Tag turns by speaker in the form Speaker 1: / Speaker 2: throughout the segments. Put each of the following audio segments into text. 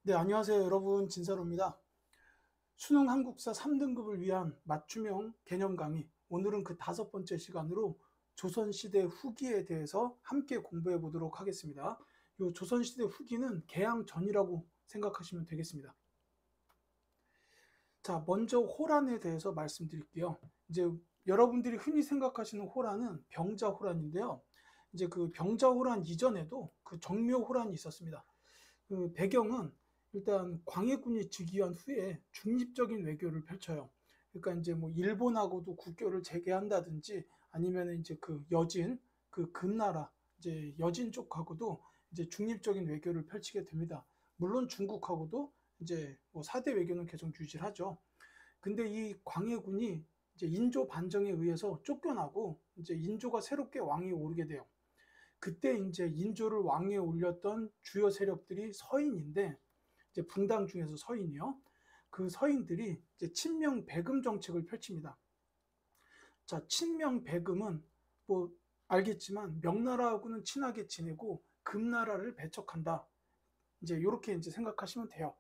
Speaker 1: 네, 안녕하세요. 여러분. 진사로입니다. 수능 한국사 3등급을 위한 맞춤형 개념 강의. 오늘은 그 5번째 시간으로 조선시대 후기에 대해서 함께 공부해 보도록 하겠습니다. 이 조선시대 후기는 개항 전이라고 생각하시면 되겠습니다. 자, 먼저 호란에 대해서 말씀드릴게요. 이제 여러분들이 흔히 생각하시는 호란은 병자호란인데요. 이제 그 병자호란 이전에도 그 정묘호란이 있었습니다. 그 배경은 일단 광해군이 즉위한 후에 중립적인 외교를 펼쳐요. 그러니까 이제 뭐 일본하고도 국교를 재개한다든지 아니면 이제 그 여진, 그 금나라, 이제 여진 쪽하고도 이제 중립적인 외교를 펼치게 됩니다. 물론 중국하고도 이제 뭐 4대 외교는 계속 유지를 하죠. 근데 이 광해군이 이제 인조 반정에 의해서 쫓겨나고 이제 인조가 새롭게 왕위에 오르게 돼요. 그때 이제 인조를 왕위에 올렸던 주요 세력들이 서인인데 이제 분당 중에서 서인이요. 그 서인들이 이제 친명 배금 정책을 펼칩니다. 자, 친명 배금은 뭐 알겠지만 명나라하고는 친하게 지내고 금나라를 배척한다. 이제 이렇게 이제 생각하시면 돼요.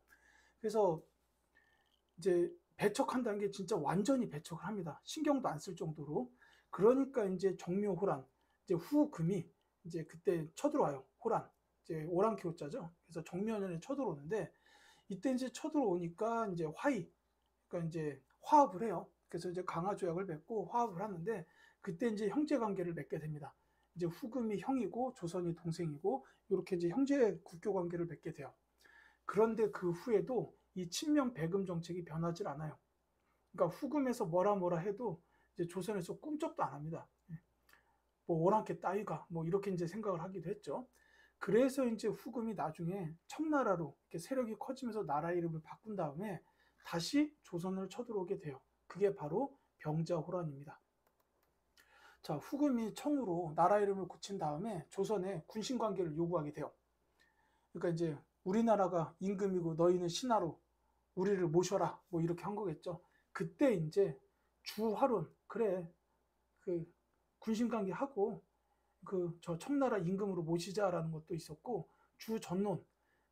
Speaker 1: 그래서 이제 배척한다는 게 진짜 완전히 배척을 합니다. 신경도 안 쓸 정도로. 그러니까 이제 정묘호란, 이제 후금이 이제 그때 쳐들어와요. 호란. 이제 오랑캐오자죠. 그래서 정묘년에 쳐들어오는데 이때 이제 쳐들어오니까 이제 화의, 그러니까 이제 화합을 해요. 그래서 이제 강화 조약을 맺고 화합을 하는데 그때 이제 형제 관계를 맺게 됩니다. 이제 후금이 형이고 조선이 동생이고 이렇게 이제 형제 국교 관계를 맺게 돼요. 그런데 그 후에도 이 친명 배금 정책이 변하질 않아요. 그러니까 후금에서 뭐라 해도 이제 조선에서 꿈쩍도 안 합니다. 뭐 오랑캐 따위가 뭐 이렇게 이제 생각을 하기도 했죠. 그래서 이제 후금이 나중에 청나라로 이렇게 세력이 커지면서 나라 이름을 바꾼 다음에 다시 조선을 쳐들어오게 돼요. 그게 바로 병자호란입니다. 자, 후금이 청으로 나라 이름을 고친 다음에 조선에 군신 관계를 요구하게 돼요. 그러니까 이제 우리나라가 임금이고 너희는 신하로 우리를 모셔라 뭐 이렇게 한 거겠죠. 그때 이제 주화론 그래 그 군신관계 하고 그 저 청나라 임금으로 모시자라는 것도 있었고 주전론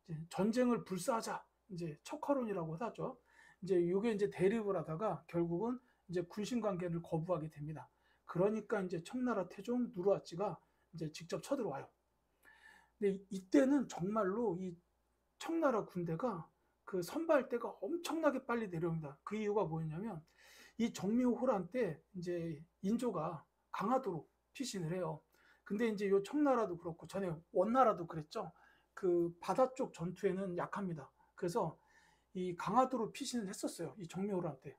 Speaker 1: 이제 전쟁을 불사하자 이제 척화론이라고 하죠. 이제 이게 이제 대립을 하다가 결국은 이제 군신관계를 거부하게 됩니다. 그러니까 이제 청나라 태종 누르하치가 이제 직접 쳐들어와요. 근데 이때는 정말로 이 청나라 군대가 그 선발대가 엄청나게 빨리 내려옵니다. 그 이유가 뭐였냐면 이 정묘호란 때 이제 인조가 강화도로 피신을 해요. 근데 이제 요 청나라도 그렇고 전에 원나라도 그랬죠. 그 바다 쪽 전투에는 약합니다. 그래서 이 강화도로 피신을 했었어요. 이 정묘호란 때.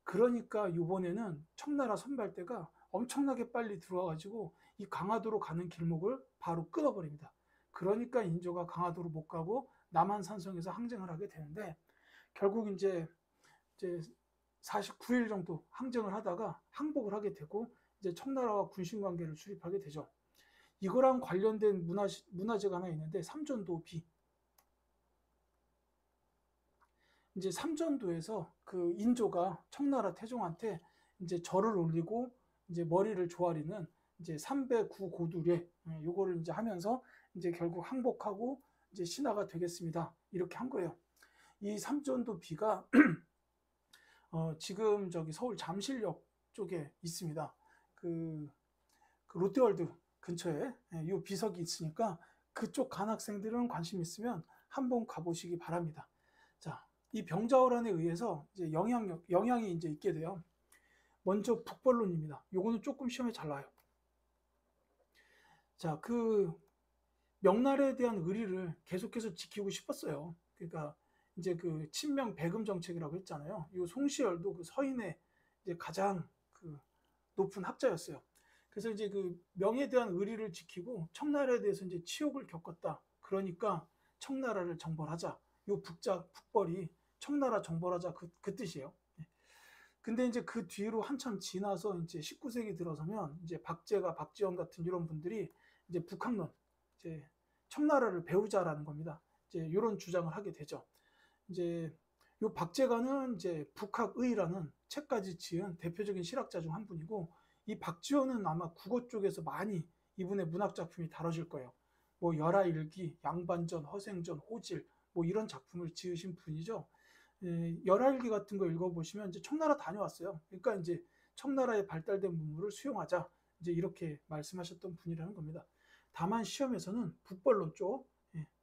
Speaker 1: 그러니까 이번에는 청나라 선발대가 엄청나게 빨리 들어와가지고 이 강화도로 가는 길목을 바로 끊어버립니다. 그러니까 인조가 강화도로 못 가고 남한산성에서 항쟁을 하게 되는데 결국 이제 49일 정도 항쟁을 하다가 항복을 하게 되고 이제 청나라와 군신 관계를 수립하게 되죠. 이거랑 관련된 문화재가 하나 있는데 삼전도비. 이제 삼전도에서 그 인조가 청나라 태종한테 이제 절을 올리고 이제 머리를 조아리는 이제 삼배구 고두례 요거를 이제 하면서 이제 결국 항복하고 이제 신하가 되겠습니다. 이렇게 한 거예요. 이 삼전도 비가 지금 저기 서울 잠실역 쪽에 있습니다. 그 롯데월드 근처에 이 비석이 있으니까 그쪽 간 학생들은 관심 있으면 한번 가보시기 바랍니다. 자, 이 병자호란에 의해서 이제 영향이 이제 있게 돼요. 먼저 북벌론입니다. 요거는 조금 시험에 잘 나와요. 자, 그 명나라에 대한 의리를 계속해서 지키고 싶었어요. 그러니까 이제 그 친명 배금 정책이라고 했잖아요. 이 송시열도 그 서인의 이제 가장 그 높은 학자였어요. 그래서 이제 그 명에 대한 의리를 지키고 청나라에 대해서 이제 치욕을 겪었다. 그러니까 청나라를 정벌하자. 요 북벌이 청나라 정벌하자 그 뜻이에요. 근데 이제 그 뒤로 한참 지나서 이제 19세기 들어서면 이제 박제가 박지원 같은 이런 분들이 이제 북학론, 이제 청나라를 배우자라는 겁니다. 이제 이런 주장을 하게 되죠. 이제 요 박제가는 이제 북학의라는 책까지 지은 대표적인 실학자 중 한 분이고 이 박지원은 아마 국어 쪽에서 많이 이분의 문학 작품이 다뤄질 거예요. 뭐 열하일기, 양반전, 허생전, 호질 뭐 이런 작품을 지으신 분이죠. 열하일기 같은 거 읽어보시면 이제 청나라 다녀왔어요. 그러니까 이제 청나라의 발달된 문물을 수용하자, 이제 이렇게 말씀하셨던 분이라는 겁니다. 다만 시험에서는 북벌론 쪽,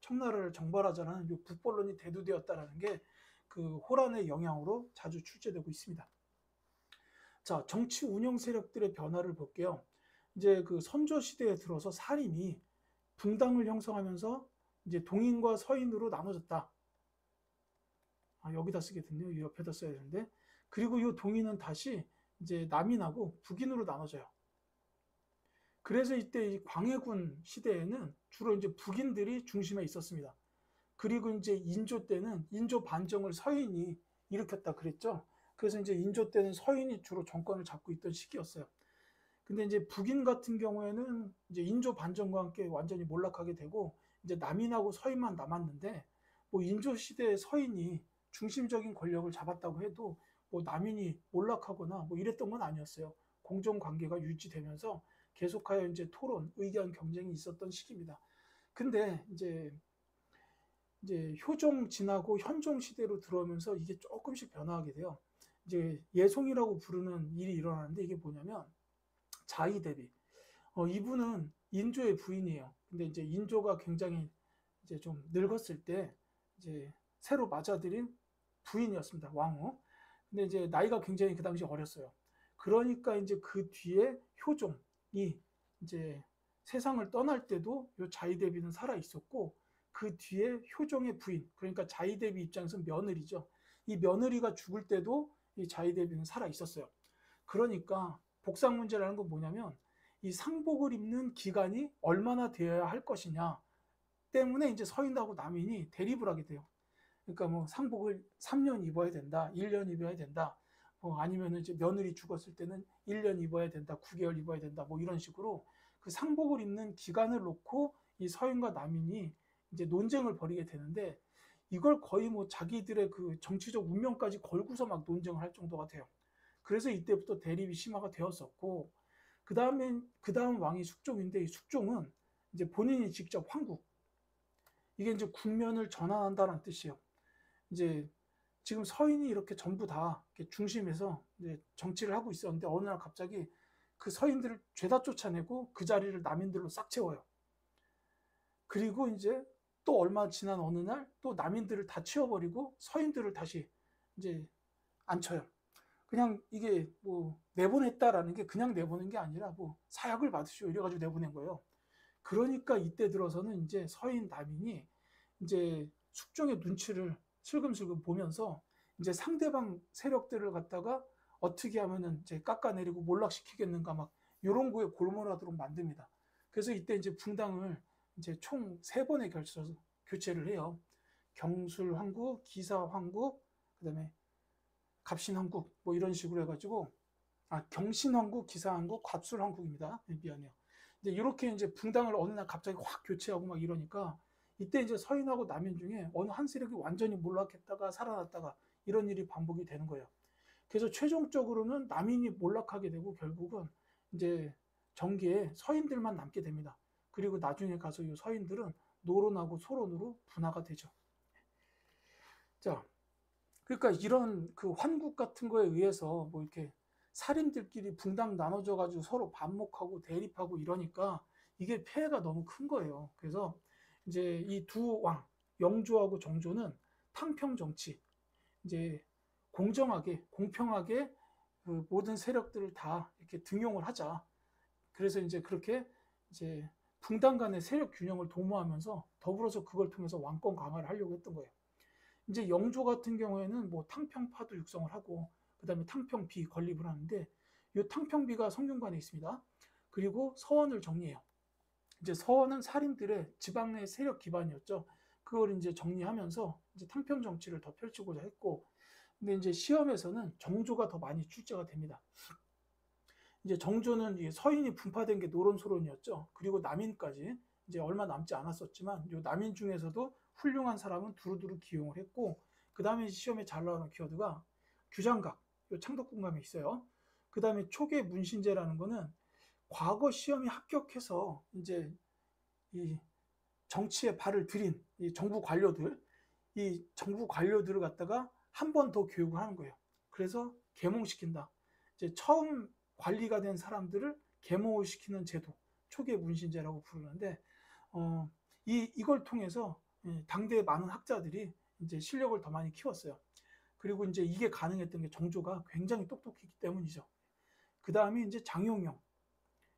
Speaker 1: 청나라를 정벌하자는 이 북벌론이 대두되었다라는 게 그 호란의 영향으로 자주 출제되고 있습니다. 자, 정치 운영 세력들의 변화를 볼게요. 이제 그 선조 시대에 들어서 사림이 붕당을 형성하면서 이제 동인과 서인으로 나눠졌다. 여기다 쓰게 됐네요. 이 옆에다 써야 되는데. 그리고 이 동인은 다시 이제 남인하고 북인으로 나눠져요. 그래서 이때 이 광해군 시대에는 주로 이제 북인들이 중심에 있었습니다. 그리고 이제 인조 때는 인조 반정을 서인이 일으켰다 그랬죠. 그래서 이제 인조 때는 서인이 주로 정권을 잡고 있던 시기였어요. 근데 이제 북인 같은 경우에는 이제 인조 반정과 함께 완전히 몰락하게 되고 이제 남인하고 서인만 남았는데, 뭐 인조 시대의 서인이 중심적인 권력을 잡았다고 해도 뭐 남인이 몰락하거나 뭐 이랬던 건 아니었어요. 공정 관계가 유지되면서 계속하여 이제 토론, 의견 경쟁이 있었던 시기입니다. 근데 이제 효종 지나고 현종 시대로 들어오면서 이게 조금씩 변화하게 돼요. 이제 예송이라고 부르는 일이 일어나는데, 이게 뭐냐면 자의대비. 이분은 인조의 부인이에요. 근데 이제 인조가 굉장히 이제 좀 늙었을 때 이제 새로 맞아들인 부인이었습니다. 왕후. 근데 이제 나이가 굉장히 그 당시 어렸어요. 그러니까 이제 그 뒤에 효종이 이제 세상을 떠날 때도 이 자의대비는 살아 있었고, 그 뒤에 효종의 부인, 그러니까 자의대비 입장에서 며느리죠. 이 며느리가 죽을 때도 이 자의대비는 살아 있었어요. 그러니까 복상 문제라는 건 뭐냐면 이 상복을 입는 기간이 얼마나 되어야 할 것이냐 때문에 이제 서인하고 남인이 대립을 하게 돼요. 그러니까 뭐 상복을 3년 입어야 된다, 1년 입어야 된다, 아니면 이제 며느리 죽었을 때는 1년 입어야 된다, 9개월 입어야 된다, 뭐 이런 식으로 그 상복을 입는 기간을 놓고 이 서인과 남인이 이제 논쟁을 벌이게 되는데, 이걸 거의 뭐 자기들의 그 정치적 운명까지 걸고서 막 논쟁을 할 정도가 돼요. 그래서 이때부터 대립이 심화가 되었었고, 그 다음 왕이 숙종인데, 이 숙종은 이제 본인이 직접 황국, 이게 이제 국면을 전환한다는 뜻이에요. 이제 지금 서인이 이렇게 전부 다 이렇게 중심에서 이제 정치를 하고 있었는데, 어느 날 갑자기 그 서인들을 죄다 쫓아내고 그 자리를 남인들로 싹 채워요. 그리고 이제 또 얼마 지난 어느 날 또 남인들을 다 치워버리고 서인들을 다시 이제 앉혀요. 그냥 이게 뭐 내보냈다라는 게 그냥 내보낸 게 아니라 뭐 사약을 받으시오 이래가지고 내보낸 거예요. 그러니까 이때 들어서는 이제 서인 남인이 이제 숙종의 눈치를 슬금슬금 보면서 이제 상대방 세력들을 갖다가 어떻게 하면은 이제 깎아내리고 몰락시키겠는가 막 이런 거에 골몰하도록 만듭니다. 그래서 이때 이제 붕당을 이제 총 3번에 걸쳐서 교체를 해요. 경술황국, 기사황국, 그다음에 갑신황국, 뭐 이런 식으로 해가지고, 경신황국, 기사황국, 갑술황국입니다. 미안해요. 이제 이렇게 이제 붕당을 어느 날 갑자기 확 교체하고 막 이러니까, 이때 이제 서인하고 남인 중에 어느 한 세력이 완전히 몰락했다가 살아났다가 이런 일이 반복이 되는 거예요. 그래서 최종적으로는 남인이 몰락하게 되고 결국은 이제 정계에 서인들만 남게 됩니다. 그리고 나중에 가서 이 서인들은 노론하고 소론으로 분화가 되죠. 자, 그러니까 이런 그 환국 같은 거에 의해서 뭐 이렇게 살인들끼리 붕당 나눠져 가지고 서로 반목하고 대립하고 이러니까 이게 폐해가 너무 큰 거예요. 그래서 이제 이 두 왕, 영조하고 정조는 탕평 정치, 이제 공정하게, 공평하게 그 모든 세력들을 다 이렇게 등용을 하자. 그래서 이제 그렇게 이제 붕당 간의 세력 균형을 도모하면서 더불어서 그걸 통해서 왕권 강화를 하려고 했던 거예요. 이제 영조 같은 경우에는 뭐 탕평파도 육성을 하고, 그 다음에 탕평비 건립을 하는데, 이 탕평비가 성균관에 있습니다. 그리고 서원을 정리해요. 이제 서원은 살인들의 지방의 세력 기반이었죠. 그걸 이제 정리하면서 이제 탕평 정치를 더 펼치고자 했고, 근데 이제 시험에서는 정조가 더 많이 출제가 됩니다. 이제 정조는 서인이 분파된 게 노론소론이었죠. 그리고 남인까지 이제 얼마 남지 않았었지만, 이 남인 중에서도 훌륭한 사람은 두루두루 기용을 했고, 그 다음에 시험에 잘 나오는 키워드가 규장각, 이 창덕궁감에 있어요. 그 다음에 초계 문신제라는 거는 과거 시험에 합격해서 이제 이 정치에 발을 들인 이 정부 관료들, 이 정부 관료들을 갖다가 한 번 더 교육을 하는 거예요. 그래서 계몽시킨다. 이제 처음 관리가 된 사람들을 계몽을 시키는 제도, 초계 문신제라고 부르는데, 이걸 통해서 당대 많은 학자들이 이제 실력을 더 많이 키웠어요. 그리고 이제 이게 가능했던 게 정조가 굉장히 똑똑했기 때문이죠. 그 다음에 이제 장용영,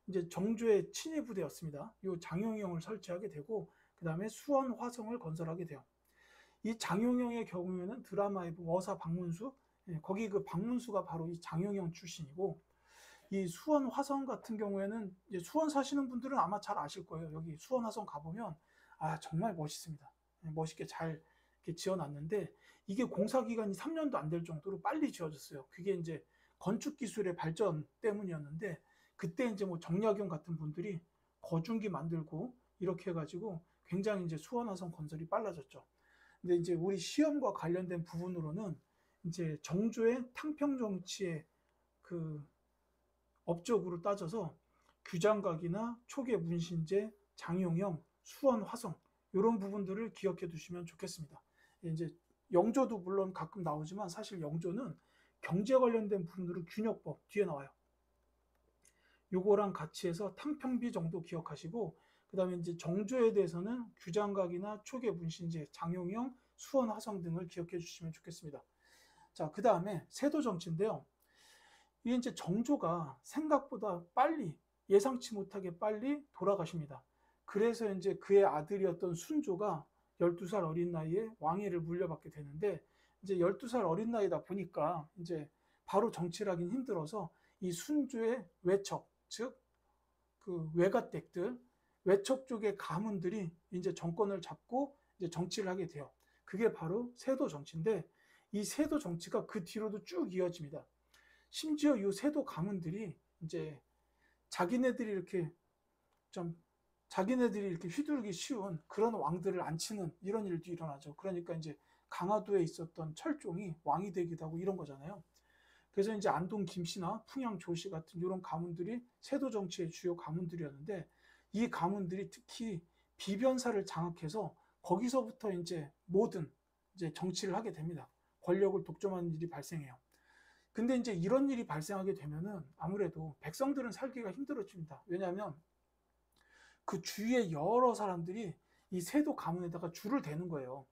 Speaker 1: 이제 정조의 친위 부대였습니다. 이 장용영을 설치하게 되고, 그 다음에 수원 화성을 건설하게 돼요. 이 장용영의 경우에는 드라마의 어사 박문수, 거기 그 박문수가 바로 이 장용영 출신이고, 이 수원 화성 같은 경우에는 이제 수원 사시는 분들은 아마 잘 아실 거예요. 여기 수원 화성 가보면 정말 멋있습니다. 멋있게 잘 이렇게 지어놨는데, 이게 공사 기간이 3년도 안 될 정도로 빨리 지어졌어요. 그게 이제 건축 기술의 발전 때문이었는데, 그때 이제 뭐 정약용 같은 분들이 거중기 만들고 이렇게 해가지고 굉장히 이제 수원 화성 건설이 빨라졌죠. 근데 이제 우리 시험과 관련된 부분으로는 이제 정조의 탕평 정치의 그 업적으로 따져서 규장각이나 초계 문신제, 장용영, 수원 화성 이런 부분들을 기억해 두시면 좋겠습니다. 이제 영조도 물론 가끔 나오지만 사실 영조는 경제 관련된 부분으로 균역법 뒤에 나와요. 요거랑 같이 해서 탕평비 정도 기억하시고, 그 다음에 이제 정조에 대해서는 규장각이나 초계 문신제, 장용영, 수원 화성 등을 기억해 주시면 좋겠습니다. 자, 그 다음에 세도 정치인데요. 이게 이제 정조가 생각보다 빨리, 예상치 못하게 빨리 돌아가십니다. 그래서 이제 그의 아들이었던 순조가 12살 어린 나이에 왕위를 물려받게 되는데, 이제 12살 어린 나이다 보니까 이제 바로 정치를 하긴 힘들어서 이 순조의 외척, 즉 그 외가댁들, 외척 쪽의 가문들이 이제 정권을 잡고 이제 정치를 하게 돼요. 그게 바로 세도 정치인데, 이 세도 정치가 그 뒤로도 쭉 이어집니다. 심지어 이 세도 가문들이 이제 자기네들이 이렇게 좀 자기네들이 이렇게 휘두르기 쉬운 그런 왕들을 앉히는 이런 일도 일어나죠. 그러니까 이제 강화도에 있었던 철종이 왕이 되기도 하고 이런 거잖아요. 그래서 이제 안동 김씨나 풍양 조씨 같은 이런 가문들이 세도 정치의 주요 가문들이었는데, 이 가문들이 특히 비변사를 장악해서 거기서부터 이제 모든 이제 정치를 하게 됩니다. 권력을 독점하는 일이 발생해요. 근데 이제 이런 일이 발생하게 되면은 아무래도 백성들은 살기가 힘들어집니다. 왜냐하면 그 주위에 여러 사람들이 이 세도 가문에다가 줄을 대는 거예요.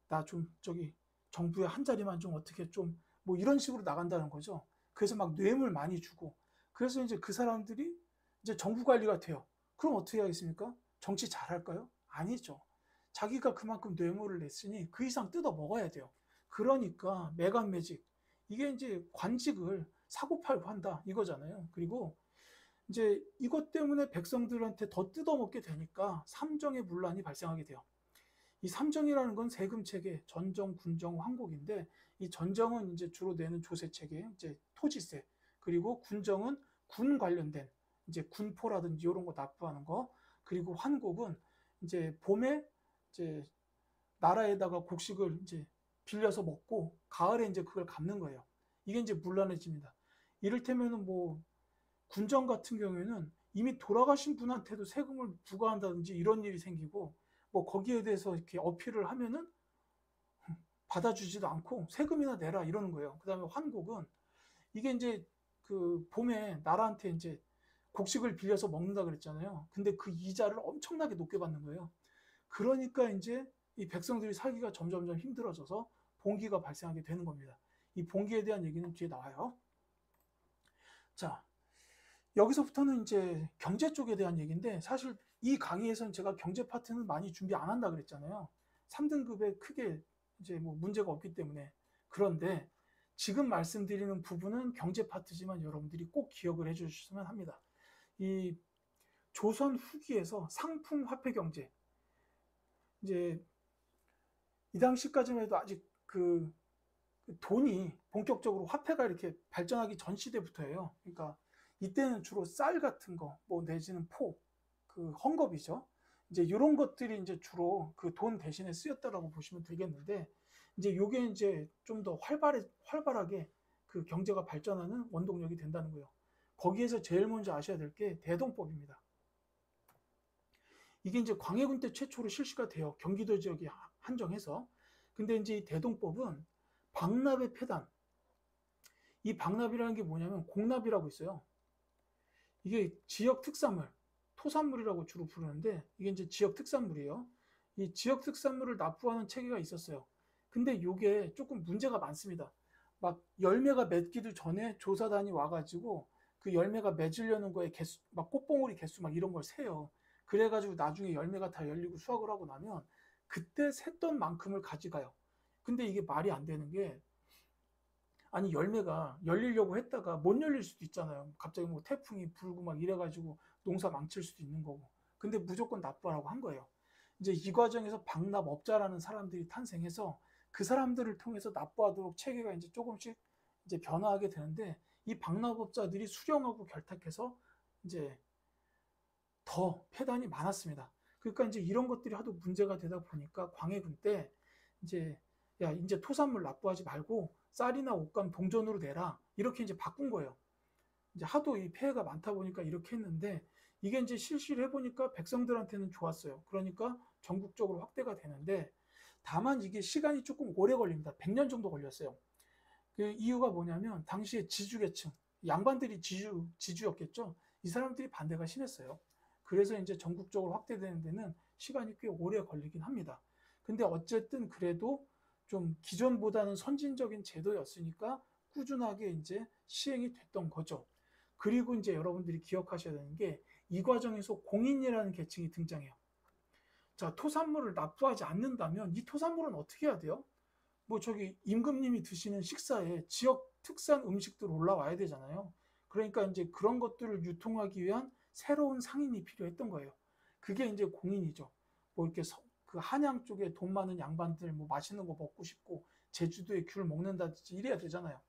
Speaker 1: 나 좀 저기 정부에 한 자리만 좀 어떻게 좀 뭐 이런 식으로 나간다는 거죠. 그래서 막 뇌물 많이 주고, 그래서 이제 그 사람들이 이제 정부 관리가 돼요. 그럼 어떻게 하겠습니까? 정치 잘할까요? 아니죠. 자기가 그만큼 뇌물을 냈으니 그 이상 뜯어 먹어야 돼요. 그러니까 매간매직, 이게 이제 관직을 사고팔고 한다 이거잖아요. 그리고 이제 이것 때문에 백성들한테 더 뜯어먹게 되니까 삼정의 분란이 발생하게 돼요. 이 삼정이라는 건 세금 체계, 전정, 군정, 황곡인데, 이 전정은 이제 주로 내는 조세 체계, 이제 토지세, 그리고 군정은 군 관련된 이제 군포라든지 이런 거 납부하는 거, 그리고 환곡은 이제 봄에 이제 나라에다가 곡식을 이제 빌려서 먹고 가을에 이제 그걸 갚는 거예요. 이게 이제 문란해집니다. 이를테면은 뭐 군정 같은 경우에는 이미 돌아가신 분한테도 세금을 부과한다든지 이런 일이 생기고, 뭐 거기에 대해서 이렇게 어필을 하면은 받아주지도 않고 세금이나 내라 이러는 거예요. 그 다음에 환곡은 이게 이제 그 봄에 나라한테 이제 곡식을 빌려서 먹는다 그랬잖아요. 근데 그 이자를 엄청나게 높게 받는 거예요. 그러니까 이제 이 백성들이 살기가 점점점 힘들어져서 봉기가 발생하게 되는 겁니다. 이 봉기에 대한 얘기는 뒤에 나와요. 자, 여기서부터는 이제 경제 쪽에 대한 얘기인데, 사실 이 강의에서는 제가 경제 파트는 많이 준비 안 한다 그랬잖아요. 3등급에 크게 이제 뭐 문제가 없기 때문에. 그런데 지금 말씀드리는 부분은 경제 파트지만 여러분들이 꼭 기억을 해 주셨으면 합니다. 이 조선 후기에서 상품 화폐 경제, 이제 이 당시까지만 해도 아직 그 돈이 본격적으로 화폐가 이렇게 발전하기 전 시대부터예요. 그러니까 이때는 주로 쌀 같은 거, 뭐 내지는 포, 그 헝겊이죠. 이제 이런 것들이 이제 주로 그 돈 대신에 쓰였다라고 보시면 되겠는데, 이제 요게 이제 좀 더 활발하게 그 경제가 발전하는 원동력이 된다는 거예요. 거기에서 제일 먼저 아셔야 될 게 대동법입니다. 이게 이제 광해군 때 최초로 실시가 돼요. 경기도 지역이 한정해서. 근데 이제 이 대동법은 박납의 폐단, 이 박납이라는 게 뭐냐면 공납이라고 있어요. 이게 지역 특산물, 토산물이라고 주로 부르는데 이게 이제 지역 특산물이에요. 이 지역 특산물을 납부하는 체계가 있었어요. 근데 이게 조금 문제가 많습니다. 막 열매가 맺기도 전에 조사단이 와가지고 그 열매가 맺으려는 거에 개수, 막 꽃봉오리 개수 막 이런 걸 세요. 그래가지고 나중에 열매가 다 열리고 수확을 하고 나면 그때 샜던 만큼을 가져가요. 근데 이게 말이 안 되는 게, 아니 열매가 열리려고 했다가 못 열릴 수도 있잖아요. 갑자기 뭐 태풍이 불고 막 이래가지고 농사 망칠 수도 있는 거고. 근데 무조건 납부하라고 한 거예요. 이제 이 과정에서 박납업자라는 사람들이 탄생해서 그 사람들을 통해서 납부하도록 체계가 이제 조금씩 이제 변화하게 되는데, 이 박납업자들이 수령하고 결탁해서 이제 더 폐단이 많았습니다. 그러니까 이제 이런 것들이 하도 문제가 되다 보니까 광해군 때 이제, 야 이제 토산물 납부하지 말고 쌀이나 옷감 동전으로 내라, 이렇게 이제 바꾼 거예요. 이제 하도 이 폐해가 많다 보니까 이렇게 했는데, 이게 이제 실시를 해보니까 백성들한테는 좋았어요. 그러니까 전국적으로 확대가 되는데, 다만 이게 시간이 조금 오래 걸립니다. 100년 정도 걸렸어요. 그 이유가 뭐냐면 당시에 지주계층, 양반들이 지주였겠죠. 이 사람들이 반대가 심했어요. 그래서 이제 전국적으로 확대되는 데는 시간이 꽤 오래 걸리긴 합니다. 근데 어쨌든 그래도 좀 기존보다는 선진적인 제도였으니까 꾸준하게 이제 시행이 됐던 거죠. 그리고 이제 여러분들이 기억하셔야 되는 게, 이 과정에서 공인이라는 계층이 등장해요. 자, 토산물을 납부하지 않는다면 이 토산물은 어떻게 해야 돼요? 뭐 저기 임금님이 드시는 식사에 지역 특산 음식들 올라와야 되잖아요. 그러니까 이제 그런 것들을 유통하기 위한 새로운 상인이 필요했던 거예요. 그게 이제 공인이죠. 뭐 이렇게 그 한양 쪽에 돈 많은 양반들 뭐 맛있는 거 먹고 싶고 제주도에 귤 먹는다든지 이래야 되잖아요.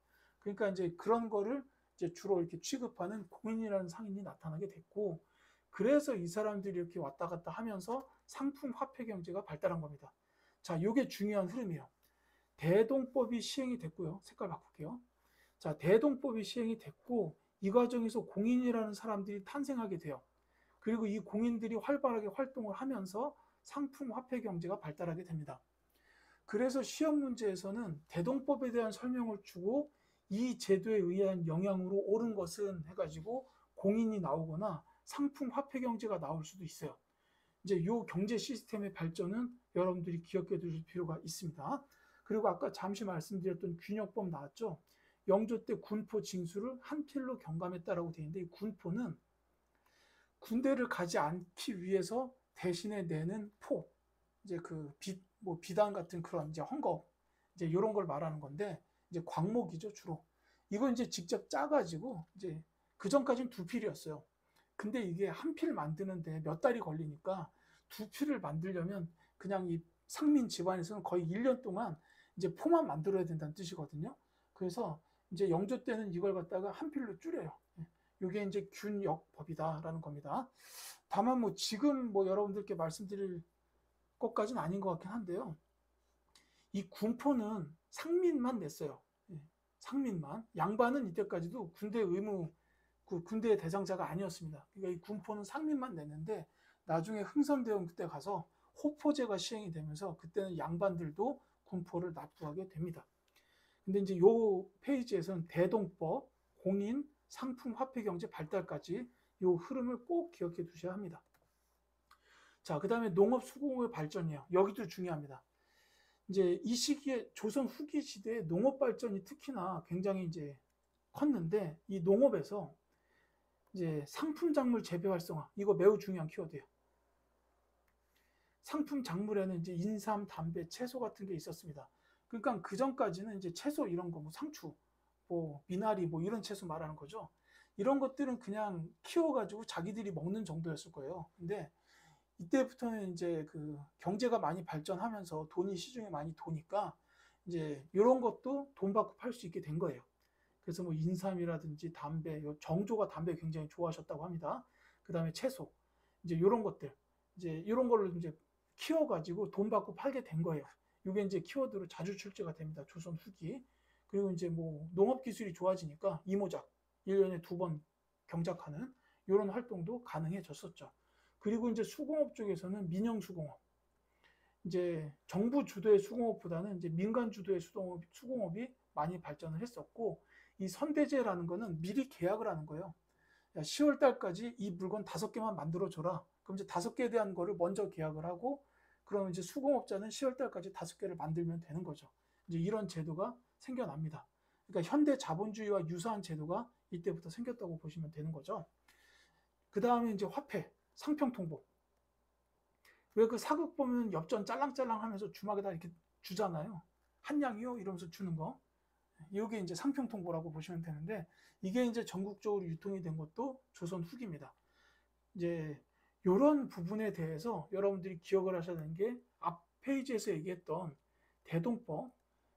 Speaker 1: 그러니까 이제 그런 거를 이제 주로 이렇게 취급하는 공인이라는 상인이 나타나게 됐고, 그래서 이 사람들이 이렇게 왔다 갔다 하면서 상품 화폐 경제가 발달한 겁니다. 자, 이게 중요한 흐름이에요. 대동법이 시행이 됐고요. 색깔 바꿀게요. 자, 대동법이 시행이 됐고, 이 과정에서 공인이라는 사람들이 탄생하게 돼요. 그리고 이 공인들이 활발하게 활동을 하면서 상품 화폐 경제가 발달하게 됩니다. 그래서 시험 문제에서는 대동법에 대한 설명을 주고 이 제도에 의한 영향으로 옳은 것은 해가지고 공인이 나오거나 상품 화폐 경제가 나올 수도 있어요. 이제 이 경제 시스템의 발전은 여러분들이 기억해 두실 필요가 있습니다. 그리고 아까 잠시 말씀드렸던 균역법 나왔죠. 영조 때 군포 징수를 한 필로 경감했다라고 되어 있는데, 이 군포는 군대를 가지 않기 위해서 대신에 내는 포, 이제 그 뭐 비단 같은 그런 이제 헝겊, 이제 이런 걸 말하는 건데, 이제 광목이죠 주로. 이거 이제 직접 짜가지고 이제 그 전까지는 두 필이었어요. 근데 이게 한 필 만드는데 몇 달이 걸리니까 두 필을 만들려면 그냥 이 상민 집안에서는 거의 1년 동안 이제 포만 만들어야 된다는 뜻이거든요. 그래서 이제 영조 때는 이걸 갖다가 한 필로 줄여요. 이게 이제 균역법이다라는 겁니다. 다만 뭐 지금 뭐 여러분들께 말씀드릴 것까지는 아닌 것 같긴 한데요. 이 군포는 상민만 냈어요. 상민만. 양반은 이때까지도 군대 의무, 그 군대의 대상자가 아니었습니다. 그러니까 이 군포는 상민만 냈는데, 나중에 흥선대원 그때 가서 호포제가 시행이 되면서 그때는 양반들도 군포를 납부하게 됩니다. 근데 이제 요 페이지에서는 대동법, 공인, 상품, 화폐 경제 발달까지 요 흐름을 꼭 기억해 두셔야 합니다. 자, 그 다음에 농업 수공업의 발전이에요. 여기도 중요합니다. 이제 이 시기에 조선 후기 시대에 농업 발전이 특히나 굉장히 이제 컸는데, 이 농업에서 이제 상품 작물 재배 활성화, 이거 매우 중요한 키워드예요. 상품 작물에는 이제 인삼, 담배, 채소 같은 게 있었습니다. 그러니까 그 전까지는 이제 채소 이런 거, 뭐 상추, 뭐 미나리, 뭐 이런 채소 말하는 거죠. 이런 것들은 그냥 키워가지고 자기들이 먹는 정도였을 거예요. 근데 이때부터는 이제 그 경제가 많이 발전하면서 돈이 시중에 많이 도니까 이제 이런 것도 돈 받고 팔 수 있게 된 거예요. 그래서 뭐 인삼이라든지 담배, 정조가 담배 굉장히 좋아하셨다고 합니다. 그 다음에 채소, 이제 이런 것들, 이제 이런 걸로 이제 키워가지고 돈 받고 팔게 된 거예요. 이게 이제 키워드로 자주 출제가 됩니다. 조선 후기. 그리고 이제 뭐 농업 기술이 좋아지니까 이모작, 1년에 2번 경작하는 이런 활동도 가능해졌었죠. 그리고 이제 수공업 쪽에서는 민영 수공업. 이제 정부 주도의 수공업보다는 이제 민간 주도의 수공업이 많이 발전을 했었고, 이 선대제라는 거는 미리 계약을 하는 거예요. 10월 달까지 이 물건 5개만 만들어 줘라. 그럼 이제 5개에 대한 거를 먼저 계약을 하고, 그럼 이제 수공업자는 10월 달까지 5개를 만들면 되는 거죠. 이제 이런 제도가 생겨납니다. 그러니까 현대 자본주의와 유사한 제도가 이때부터 생겼다고 보시면 되는 거죠. 그 다음에 이제 화폐, 상평통보. 왜 그 사극 보면 엽전 짤랑짤랑 하면서 주막에다 이렇게 주잖아요. 한 양이요? 이러면서 주는 거. 이게 이제 상평통보라고 보시면 되는데, 이게 이제 전국적으로 유통이 된 것도 조선 후기입니다. 이제 이런 부분에 대해서 여러분들이 기억을 하셔야 되는 게, 앞 페이지에서 얘기했던 대동법,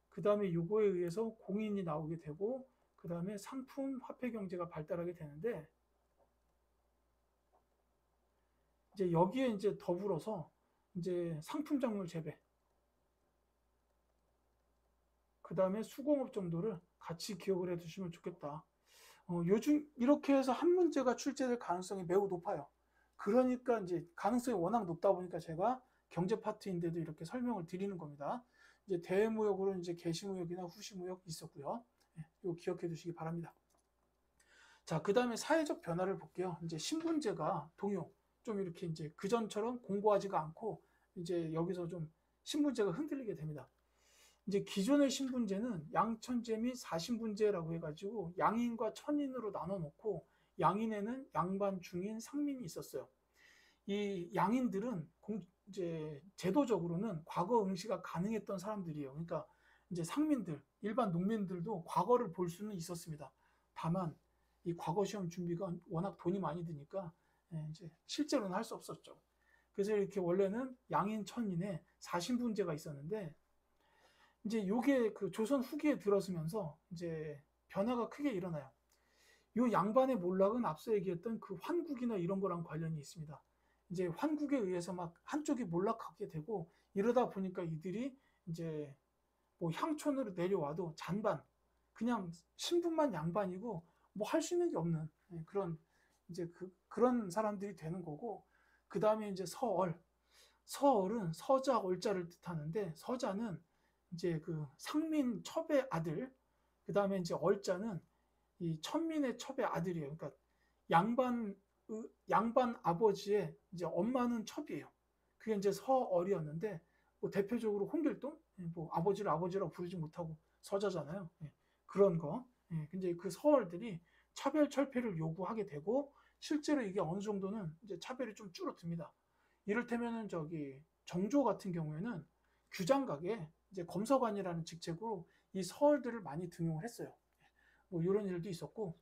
Speaker 1: 그 다음에 요거에 의해서 공인이 나오게 되고, 그 다음에 상품 화폐 경제가 발달하게 되는데, 이제 여기에 이제 더불어서 이제 상품 작물 재배, 그 다음에 수공업 정도를 같이 기억을 해 두시면 좋겠다. 요즘 이렇게 해서 한 문제가 출제될 가능성이 매우 높아요. 그러니까 이제 가능성이 워낙 높다 보니까 제가 경제 파트인데도 이렇게 설명을 드리는 겁니다. 이제 대무역으로 이제 개시무역이나 후시무역 있었고요. 이거 기억해 두시기 바랍니다. 자, 그 다음에 사회적 변화를 볼게요. 이제 신분제가 동요. 좀 이렇게 이제 그전처럼 공고하지가 않고, 이제 여기서 좀 신분제가 흔들리게 됩니다. 이제 기존의 신분제는 양천제 및 사신분제라고 해가지고 양인과 천인으로 나눠 놓고, 양인에는 양반, 중인, 상민이 있었어요. 이 양인들은 이제 제도적으로는 과거 응시가 가능했던 사람들이에요. 그러니까 이제 상민들, 일반 농민들도 과거를 볼 수는 있었습니다. 다만 이 과거 시험 준비가 워낙 돈이 많이 드니까 이제 실제로는 할 수 없었죠. 그래서 이렇게 원래는 양인, 천인에 사신분제가 있었는데, 이제 요게 그 조선 후기에 들어서면서 이제 변화가 크게 일어나요. 요 양반의 몰락은 앞서 얘기했던 그 환국이나 이런 거랑 관련이 있습니다. 이제 환국에 의해서 막 한쪽이 몰락하게 되고, 이러다 보니까 이들이 이제 뭐 향촌으로 내려와도 잔반, 그냥 신분만 양반이고 뭐 할 수 있는 게 없는 그런 이제 그런 사람들이 되는 거고, 그 다음에 이제 서얼은 서자 얼자를 뜻하는데, 서자는 이제 그 상민 첩의 아들, 그 다음에 이제 얼자는 이 천민의 첩의 아들이에요. 그러니까 양반 아버지의 이제 엄마는 첩이에요. 그게 이제 서얼이었는데, 뭐 대표적으로 홍길동, 뭐 아버지를 아버지라고 부르지 못하고 서자잖아요. 그런 거. 근데 그 서얼들이 차별 철폐를 요구하게 되고, 실제로 이게 어느 정도는 이제 차별이 좀 줄어듭니다. 이를테면은 저기 정조 같은 경우에는 규장각에 이제 검서관이라는 직책으로 이 서얼들을 많이 등용을 했어요. 뭐 이런 일도 있었고,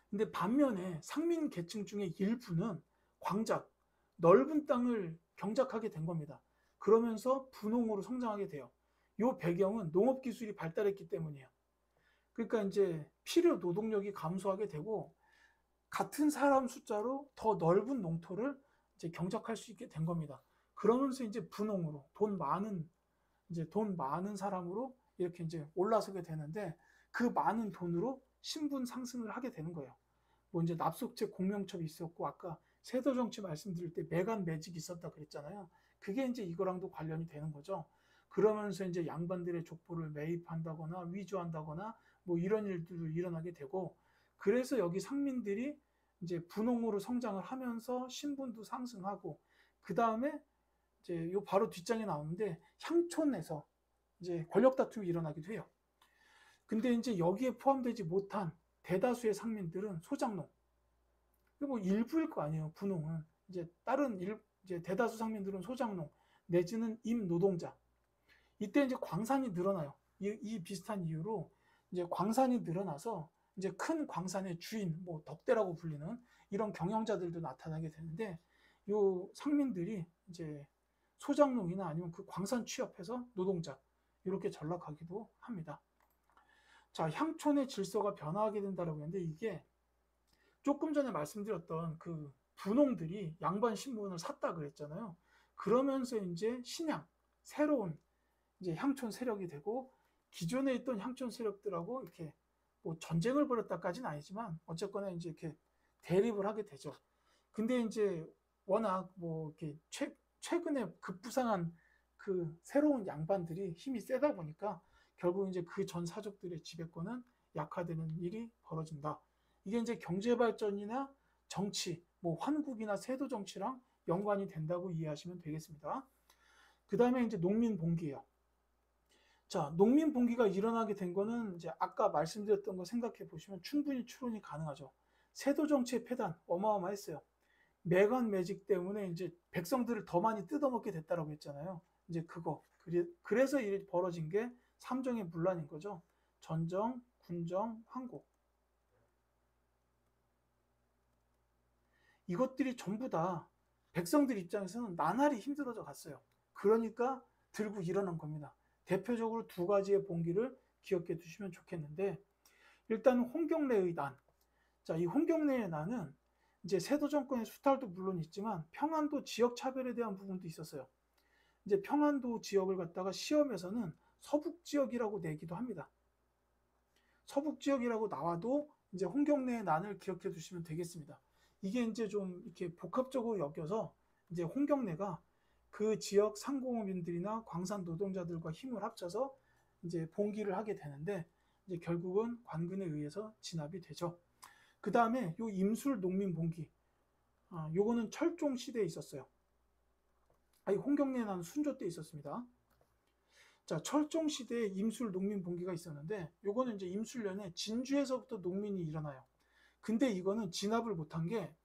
Speaker 1: 근데 반면에 상민 계층 중에 일부는 광작, 넓은 땅을 경작하게 된 겁니다. 그러면서 분홍으로 성장하게 돼요. 이 배경은 농업 기술이 발달했기 때문이에요. 그러니까 이제 필요 노동력이 감소하게 되고, 같은 사람 숫자로 더 넓은 농토를 이제 경작할 수 있게 된 겁니다. 그러면서 이제 분홍으로 돈 많은 사람으로 이렇게 이제 올라서게 되는데, 그 많은 돈으로 신분 상승을 하게 되는 거예요. 뭐 이제 납속죄 공명첩이 있었고, 아까 세도 정치 말씀드릴 때 매간 매직이 있었다 그랬잖아요. 그게 이제 이거랑도 관련이 되는 거죠. 그러면서 이제 양반들의 족보를 매입한다거나 위조한다거나 뭐 이런 일들도 일어나게 되고, 그래서 여기 상민들이 이제 분홍으로 성장을 하면서 신분도 상승하고, 그 다음에 이제 요 바로 뒷장에 나오는데, 향촌에서 이제 권력 다툼이 일어나기도 해요. 근데 이제 여기에 포함되지 못한 대다수의 상민들은 소장농. 뭐 일부일 거 아니에요. 분홍은 이제 이제 대다수 상민들은 소장농 내지는 임노동자. 이때 이제 광산이 늘어나요. 이 비슷한 이유로 이제 광산이 늘어나서 이제 큰 광산의 주인, 뭐 덕대라고 불리는 이런 경영자들도 나타나게 되는데, 요 상민들이 이제 소장농이나 아니면 그 광산 취업해서 노동자 이렇게 전락하기도 합니다. 자, 향촌의 질서가 변화하게 된다고 했는데, 이게 조금 전에 말씀드렸던 그 분홍들이 양반 신분을 샀다 그랬잖아요. 그러면서 이제 신향, 새로운 이제 향촌 세력이 되고, 기존에 있던 향촌 세력들하고 이렇게 뭐 전쟁을 벌였다까지는 아니지만 어쨌거나 이제 이렇게 대립을 하게 되죠. 근데 이제 워낙 뭐 이렇게 최근에 급부상한 그 새로운 양반들이 힘이 세다 보니까 결국 이제 그 전 사족들의 지배권은 약화되는 일이 벌어진다. 이게 이제 경제 발전이나 정치, 뭐 환국이나 세도 정치랑 연관이 된다고 이해하시면 되겠습니다. 그 다음에 이제 농민 봉기예요. 자, 농민 봉기가 일어나게 된 거는 이제 아까 말씀드렸던 거 생각해 보시면 충분히 추론이 가능하죠. 세도 정치의 폐단 어마어마했어요. 매관 매직 때문에 이제 백성들을 더 많이 뜯어먹게 됐다라고 했잖아요. 이제 그거 그래서 일이 벌어진 게 삼정의 문란인 거죠. 전정, 군정, 황곡. 이것들이 전부 다 백성들 입장에서는 나날이 힘들어져 갔어요. 그러니까 들고 일어난 겁니다. 대표적으로 두 가지의 봉기를 기억해 두시면 좋겠는데, 일단 홍경래의 난. 자, 이 홍경래의 난은 이제 세도 정권의 수탈도 물론 있지만 평안도 지역 차별에 대한 부분도 있었어요. 이제 평안도 지역을 갖다가 시험에서는 서북 지역이라고 내기도 합니다. 서북 지역이라고 나와도 이제 홍경래의 난을 기억해 두시면 되겠습니다. 이게 이제 좀 이렇게 복합적으로 여겨서 이제 홍경래가 그 지역 상공업인들이나 광산 노동자들과 힘을 합쳐서 이제 봉기를 하게 되는데, 이제 결국은 관군에 의해서 진압이 되죠. 그 다음에 요 임술 농민 봉기, 요거는 철종 시대에 있었어요. 홍경래에 난 순조 때 있었습니다. 자, 철종 시대에 임술 농민 봉기가 있었는데, 요거는 이제 임술년에 진주에서부터 농민이 일어나요. 근데 이거는 진압을 못한 게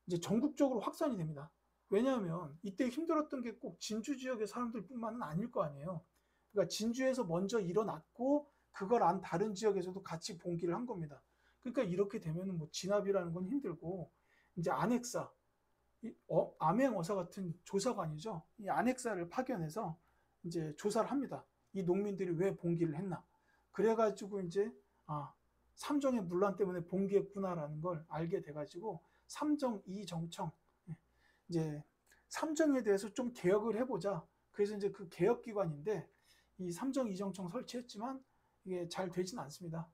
Speaker 1: 이제 전국적으로 확산이 됩니다. 왜냐하면 이때 힘들었던 게 꼭 진주 지역의 사람들뿐만은 아닐 거 아니에요. 그러니까 진주에서 먼저 일어났고 그걸 안 다른 지역에서도 같이 봉기를 한 겁니다. 그러니까 이렇게 되면은 뭐 진압이라는 건 힘들고, 이제 안핵사, 암행어사 같은 조사관이죠. 이 안핵사를 파견해서 이제 조사를 합니다. 이 농민들이 왜 봉기를 했나. 그래가지고 이제 삼정의 문란 때문에 봉기했구나라는 걸 알게 돼가지고 삼정 이정청, 이제 삼정에 대해서 좀 개혁을 해보자. 그래서 이제 그 개혁기관인데 이 삼정 이정청 설치했지만 이게 잘 되진 않습니다.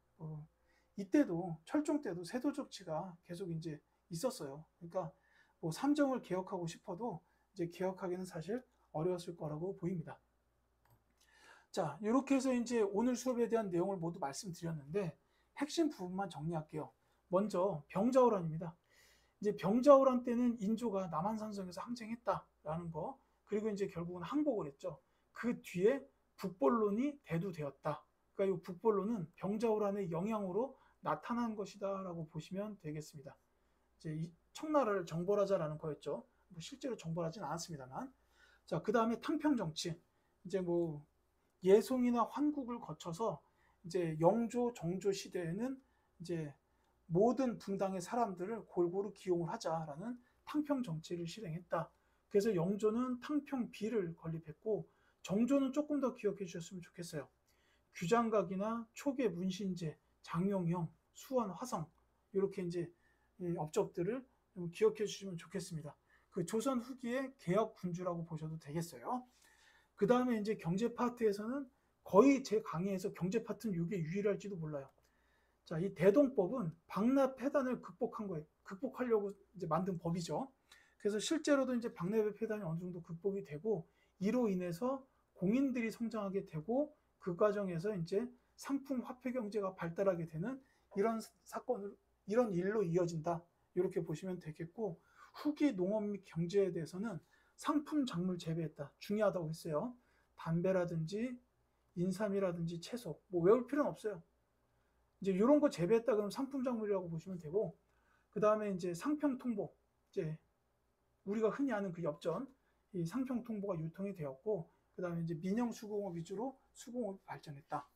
Speaker 1: 이때도 철종 때도 세도 조치가 계속 이제 있었어요. 그러니까 뭐 삼정을 개혁하고 싶어도 이제 개혁하기는 사실 어려웠을 거라고 보입니다. 자, 이렇게 해서 이제 오늘 수업에 대한 내용을 모두 말씀드렸는데 핵심 부분만 정리할게요. 먼저 병자호란입니다. 이제 병자호란 때는 인조가 남한산성에서 항쟁했다라는 거, 그리고 이제 결국은 항복을 했죠. 그 뒤에 북벌론이 대두되었다. 그러니까 이 북벌론은 병자호란의 영향으로 나타난 것이다라고 보시면 되겠습니다. 이제 이 청나라를 정벌하자라는 거였죠. 뭐 실제로 정벌하진 않았습니다만. 자, 그 다음에 탕평정치. 이제 뭐 예송이나 환국을 거쳐서 이제 영조, 정조 시대에는 이제 모든 분당의 사람들을 골고루 기용을 하자라는 탕평 정치를 실행했다. 그래서 영조는 탕평비를 건립했고, 정조는 조금 더 기억해 주셨으면 좋겠어요. 규장각이나 초계 문신제, 장용형, 수원, 화성, 이렇게 이제 업적들을 좀 기억해 주시면 좋겠습니다. 그 조선 후기의 개혁 군주라고 보셔도 되겠어요. 그 다음에 이제 경제 파트에서는 거의 제 강의에서 경제 파트는 이게 유일할지도 몰라요. 자, 이 대동법은 박납 폐단을 극복한 거예요. 극복하려고 이제 만든 법이죠. 그래서 실제로도 이제 박납 폐단이 어느 정도 극복이 되고, 이로 인해서 공인들이 성장하게 되고, 그 과정에서 이제 상품 화폐 경제가 발달하게 되는 이런 사건을, 이런 일로 이어진다. 이렇게 보시면 되겠고, 후기 농업 및 경제에 대해서는 상품 작물 재배했다. 중요하다고 했어요. 담배라든지 인삼이라든지 채소, 뭐 외울 필요는 없어요. 이제 이런 거 재배했다 그러면 상품 작물이라고 보시면 되고, 그 다음에 이제 상평 통보, 이제 우리가 흔히 아는 그 엽전, 이 상평 통보가 유통이 되었고, 그 다음에 이제 민영 수공업 위주로 수공업이 발전했다.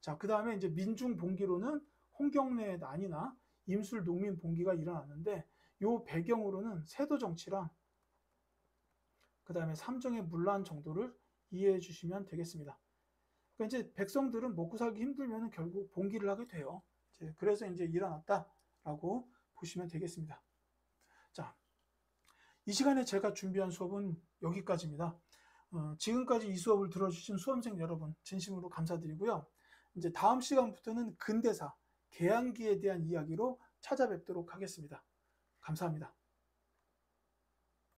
Speaker 1: 자, 그 다음에 이제 민중 봉기로는 홍경래의 난이나 임술 농민 봉기가 일어났는데, 요 배경으로는 세도 정치랑 그 다음에 삼정의 문란 정도를 이해해 주시면 되겠습니다. 그러니까 이제 백성들은 먹고 살기 힘들면 결국 봉기를 하게 돼요. 그래서 이제 일어났다라고 보시면 되겠습니다. 자, 이 시간에 제가 준비한 수업은 여기까지입니다. 지금까지 이 수업을 들어주신 수험생 여러분 진심으로 감사드리고요. 이제 다음 시간부터는 근대사, 개항기에 대한 이야기로 찾아뵙도록 하겠습니다. 감사합니다.